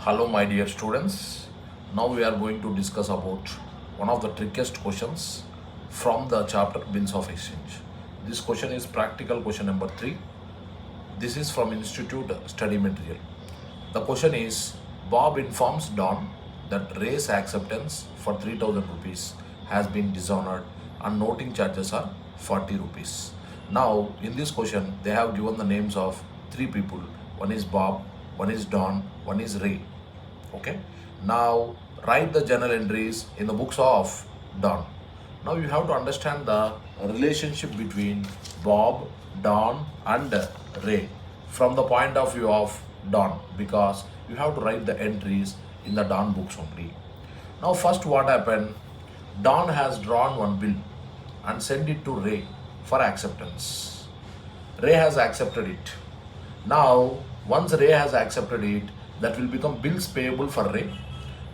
Hello, my dear students. Now we are going to discuss about one of the trickiest questions from the chapter Bills of Exchange. This question is practical question number 3. This is from Institute Study Material. The question is Bob informs Don that Ray's acceptance for 3000 rupees has been dishonored and noting charges are 40 rupees. Now, in this question, they have given the names of three people. One is Bob, one is Don, one is Ray. Okay, now write the journal entries in the books of Don. Now you have to understand the relationship between Bob, Don and Ray from the point of view of Don, because you have to write the entries in the Don books only. Now first what happened, Don has drawn one bill and sent it to Ray for acceptance. Ray has accepted it. Now once Ray has accepted it, that will become bills payable for Ray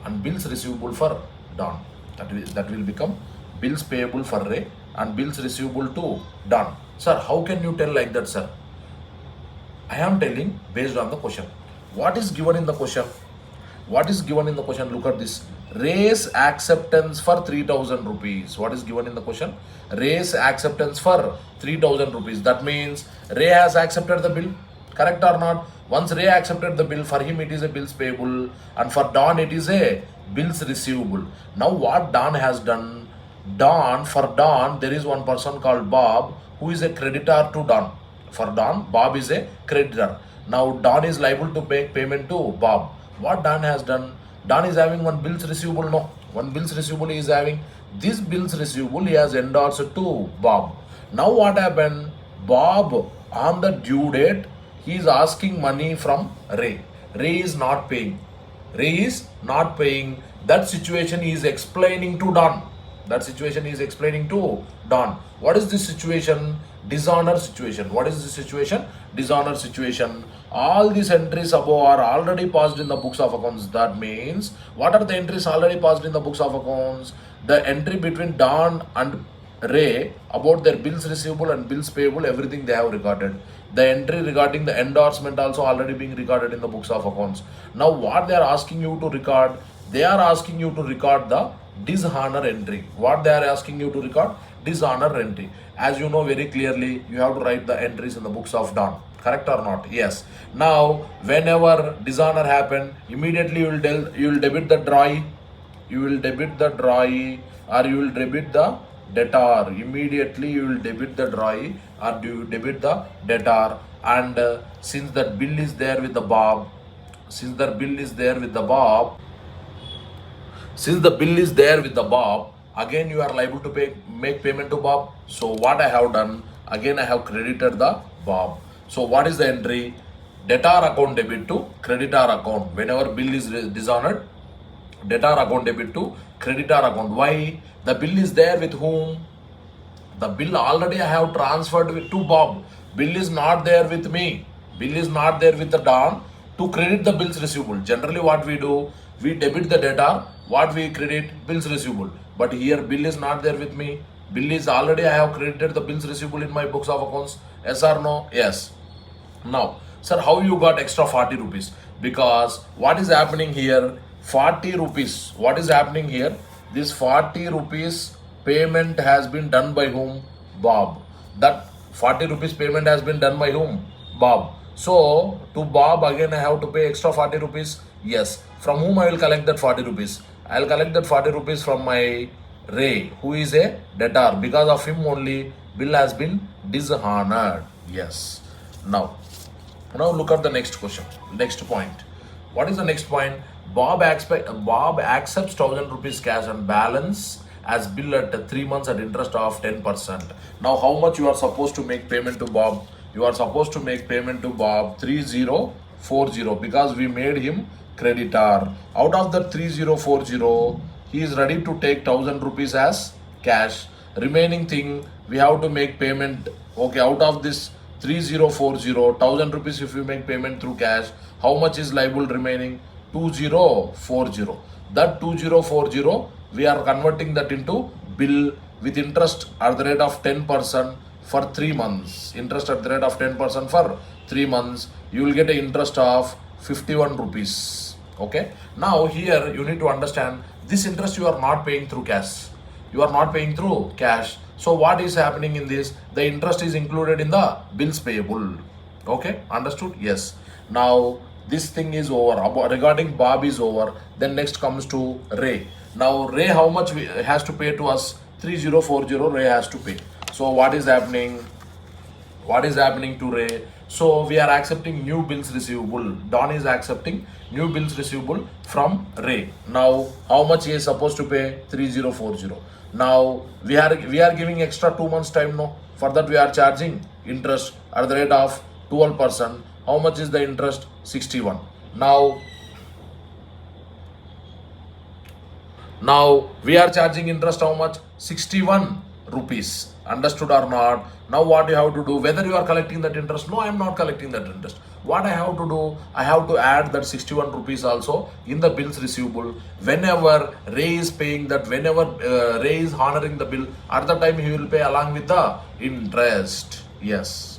and bills receivable for Don. That will become bills payable for Ray and bills receivable to Don. Sir, how can you tell like that, sir? I am telling based on the question. What is given in the question? What is given in the question? Look at this. Ray's acceptance for 3000 rupees. What is given in the question? Ray's acceptance for 3000 rupees. That means Ray has accepted the bill. Correct or not? Once Ray accepted the bill, for him it is a bills payable and for Don it is a bills receivable. Now what Don has done? For Don, there is one person called Bob who is a creditor to Don. For Don, Bob is a creditor. Now Don is liable to make payment to Bob. What Don has done? Don is having one bills receivable. No, one bills receivable he is having. This bills receivable he has endorsed to Bob. Now what happened? Bob on the due date, he is asking money from Ray. Ray is not paying. Ray is not paying. That situation he is explaining to Don. That situation he is explaining to Don. What is this situation? Dishonor situation. What is this situation? Dishonor situation. All these entries above are already passed in the books of accounts. That means, what are the entries already passed in the books of accounts? The entry between Don and Ray about their bills receivable and bills payable, everything they have recorded. The entry regarding the endorsement also already being recorded in the books of accounts. Now what they are asking you to record? They are asking you to record the dishonor entry. What they are asking you to record? Dishonor entry. As you know very clearly, you have to write the entries in the books of Don. Correct or not? Yes. Now whenever dishonor happen, immediately you will debit the drawee. You will debit the drawee or you will debit the debtor. Immediately you will debit the drawee or you debit the debtor. And since that bill is there with the Bob, since the bill is there with the Bob, again you are liable to make payment to Bob. So what I have done, again I have credited the Bob. So what is the entry? Debtor account debit to creditor account. Whenever bill is dishonored, debtor account debit to creditor account. Why? The bill is there with whom? The bill already I have transferred to Bob. Bill is not there with me. Bill is not there with the Don to credit the bills receivable. Generally what we do, we debit the debtor. What we credit? Bills receivable. But here bill is not there with me. Bill is already I have credited the bills receivable in my books of accounts. Yes or no? Yes. Now, sir, how you got extra 40 rupees? Because what is happening here? 40 rupees. What is happening here? This 40 rupees payment has been done by whom? Bob. That 40 rupees payment has been done by whom? Bob. So, to Bob again I have to pay extra 40 rupees. Yes. From whom I will collect that 40 rupees? I will collect that 40 rupees from my Ray, who is a debtor. Because of him only bill has been dishonored. Yes. Now look at the next question. Next point. What is the next point? Bob accepts 1000 rupees cash and balance as bill at 3 months at interest of 10%. Now how much you are supposed to make payment to Bob? You are supposed to make payment to Bob 3040 because we made him creditor. Out of the 3040, he is ready to take 1000 rupees as cash. Remaining thing we have to make payment. Okay, out of this 3040, 1000 rupees if you make payment through cash, how much is liable remaining? 2040. That 2040 we are converting that into bill with interest at the rate of 10% for 3 months. Interest at the rate of 10% for 3 months. You will get an interest of 51 rupees. Okay. Now here you need to understand this interest you are not paying through cash. You are not paying through cash. So what is happening in this? The interest is included in the bills payable. Okay, understood? Yes. Now this thing is over. Regarding Bob is over. Then next comes to Ray. Now Ray, how much has to pay to us? 3040 Ray has to pay. So what is happening? What is happening to Ray? So we are accepting new bills receivable. Don is accepting new bills receivable from Ray. Now how much he is supposed to pay? 3040. Now we are giving extra 2 months time now. For that we are charging interest at the rate of 12%. How much is the interest? 61. Now we are charging interest how much? 61 rupees. Understood or not? Now what you have to do? Whether you are collecting that interest? No, I am not collecting that interest. What I have to do? I have to add that 61 rupees also in the bills receivable. Whenever Ray is paying that, whenever Ray is honoring the bill, at the time he will pay along with the interest. Yes.